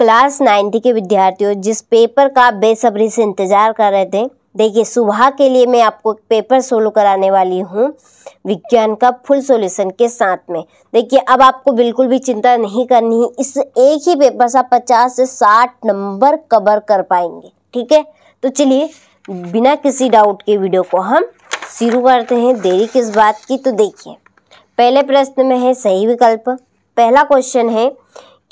Class 9 के विद्यार्थियों, जिस पेपर का आप बेसब्री से इंतज़ार कर रहे थे, देखिए सुबह के लिए मैं आपको एक पेपर सोल्व कराने वाली हूँ विज्ञान का फुल सॉल्यूशन के साथ में। देखिए अब आपको बिल्कुल भी चिंता नहीं करनी है, इस एक ही पेपर से आप 50 से 60 नंबर कवर कर पाएंगे। ठीक है, तो चलिए बिना किसी डाउट के वीडियो को हम शुरू करते हैं। देरी किस बात की, तो देखिए पहले प्रश्न में है सही विकल्प। पहला क्वेश्चन है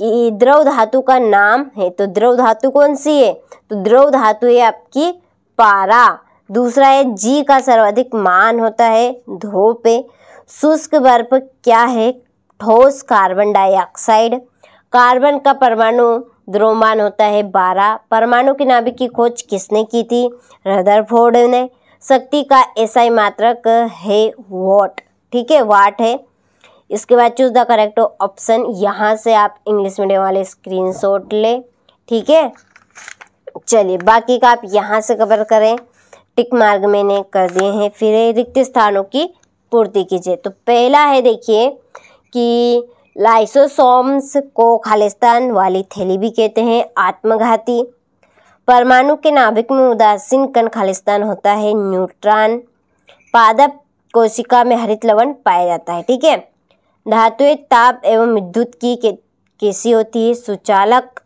कि द्रव धातु का नाम है, तो द्रव धातु कौन सी है, तो द्रव धातु है आपकी पारा। दूसरा है जी का सर्वाधिक मान होता है ध्रुव पे। शुष्क बर्फ क्या है, ठोस कार्बन डाइऑक्साइड। कार्बन का परमाणु द्रव्यमान होता है 12। परमाणु के नाभिक की खोज किसने की थी, रदरफोर्ड ने। शक्ति का एसआई मात्रक है वॉट, ठीक है, वाट है। इसके बाद चूज द करेक्ट ऑप्शन, यहाँ से आप इंग्लिश मीडियम वाले स्क्रीनशॉट ले। ठीक है, चलिए बाकी का आप यहाँ से कवर करें, टिक मार्क मैंने कर दिए हैं। फिर रिक्त स्थानों की पूर्ति कीजिए। तो पहला है देखिए कि लाइसोसोम्स को खालिस्तान वाली थैली भी कहते हैं, आत्मघाती। परमाणु के नाभिक में उदासीन कण खालिस्तान होता है, न्यूट्रॉन। पादप कोशिका में हरित लवण पाया जाता है। ठीक है, धातुएं ताप एवं विद्युत की कैसी होती है, सुचालक।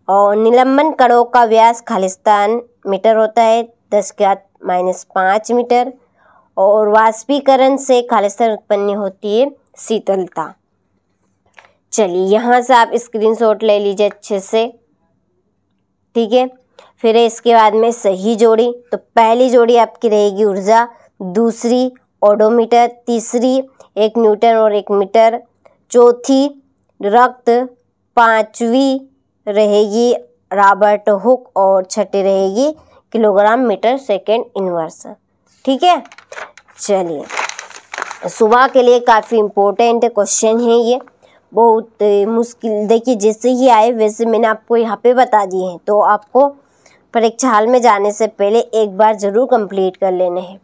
और निलंबन कणों का व्यास खालिस्तान मीटर होता है 10⁻⁵ मीटर। और वाष्पीकरण से खालिस्तान उत्पन्न होती है शीतलता। चलिए यहाँ से आप स्क्रीनशॉट ले लीजिए अच्छे से। ठीक है, फिर इसके बाद में सही जोड़ी, तो पहली जोड़ी आपकी रहेगी ऊर्जा, दूसरी ओडोमीटर, तीसरी 1 न्यूटन और 1 मीटर, चौथी रक्त, पांचवी रहेगी रॉबर्ट हुक और छठी रहेगी किलोग्राम मीटर सेकेंड इनवर्स। ठीक है, चलिए सुबह के लिए काफ़ी इम्पोर्टेंट क्वेश्चन है ये, बहुत मुश्किल। देखिए जैसे ही आए वैसे मैंने आपको यहाँ पे बता दिए हैं, तो आपको परीक्षा हाल में जाने से पहले एक बार ज़रूर कंप्लीट कर लेने हैं।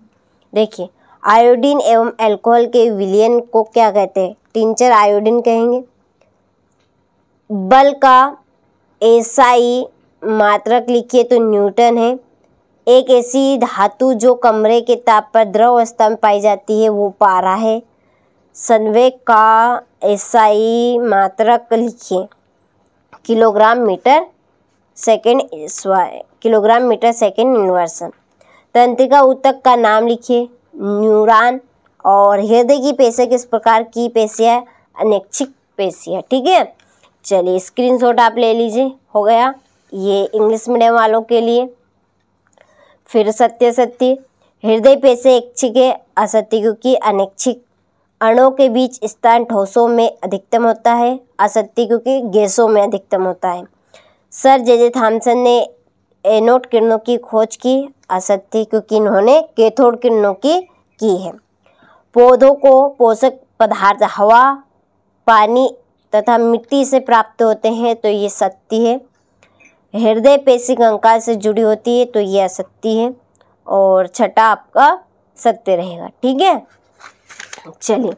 देखिए आयोडीन एवं अल्कोहल के विलयन को क्या कहते हैं, टिंचर आयोडीन कहेंगे। बल का एसआई मात्रक लिखिए, तो न्यूटन है। एक ऐसी धातु जो कमरे के ताप पर द्रव अवस्था में पाई जाती है वो पारा है। संवेग का एसआई मात्रक लिखिए, किलोग्राम मीटर सेकेंड इनवर्स। तंत्रिका ऊतक का नाम लिखिए, न्यूरॉन। और हृदय की पेशियाँ किस प्रकार की पेशियाँ है, अनैच्छिक पेशियाँ। ठीक है, चलिए स्क्रीनशॉट आप ले लीजिए, हो गया ये इंग्लिश मीडियम वालों के लिए। फिर सत्य हृदय पेशियाँ ऐच्छिक है, असत्य क्योंकि अनैच्छिक। अणुओं के बीच स्थान ठोसों में अधिकतम होता है, असत्य क्योंकि गैसों में अधिकतम होता है। सर जे थॉमसन ने एनोड किरणों की खोज की, असत्य क्योंकि इन्होंने कैथोड किरणों की है। पौधों को पोषक पदार्थ हवा, पानी तथा मिट्टी से प्राप्त होते हैं, तो ये सत्य है। हृदय पेशी कंकाल से जुड़ी होती है, तो ये असत्य है। और छठा आपका सत्य रहेगा। ठीक है, चलिए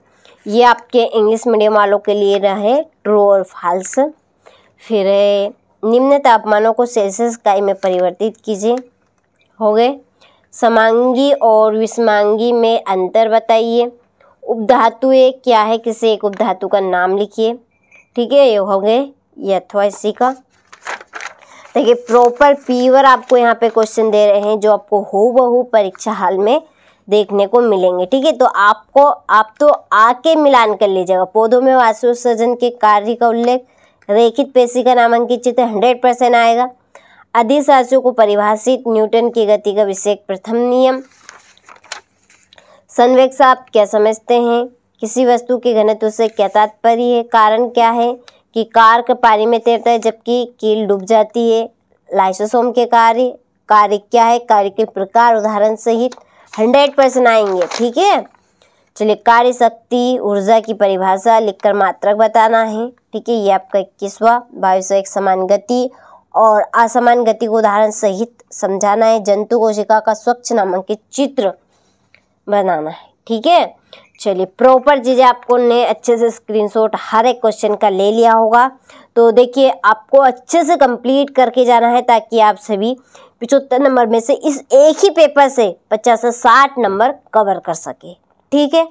ये आपके इंग्लिश मीडियम वालों के लिए रहे ट्रू और फॉल्स। फिर निम्न तापमानों को सेल्सियस इकाई में परिवर्तित कीजिए, हो गए। समांगी और विषमांगी में अंतर बताइए। उपधातुएं क्या है, किसी एक उपधातु का नाम लिखिए। ठीक है, ये हो गए ये अथवा इसी का। देखिए प्रॉपर पीवर आपको यहाँ पे क्वेश्चन दे रहे हैं जो आपको हूबहू परीक्षा हाल में देखने को मिलेंगे। ठीक है, तो आप तो आके मिलान कर लीजिएगा। पौधों में वाष्पोत्सर्जन के कार्य का उल्लेख, रेखित पेशी का नामांकित चित्र 100% आएगा। अदिश राशियों को परिभाषित, न्यूटन की गति का विषयक प्रथम नियम। संवेग से आप क्या समझते हैं, किसी वस्तु के घनत्व से क्या तात्पर्य है, कारण क्या है कि कार्क पानी में तैरता है जबकि कील डूब जाती है। लाइसोसोम के कार्य क्या है, कार्य के प्रकार उदाहरण सहित 100% आएंगे। ठीक है, चलिए कार्य शक्ति ऊर्जा की परिभाषा लिखकर मात्रक बताना है। ठीक है, ये आपका 21वां। वायु से एक समान गति और असमान गति को उदाहरण सहित समझाना है। जंतु कोशिका का स्वच्छ नामांकित चित्र बनाना है। ठीक है, चलिए प्रॉपर चीज़ें आपको ने अच्छे से स्क्रीनशॉट हर एक क्वेश्चन का ले लिया होगा, तो देखिए आपको अच्छे से कंप्लीट करके जाना है ताकि आप सभी 75 नंबर में से इस एक ही पेपर से 50 से 60 नंबर कवर कर सके। ठीक है।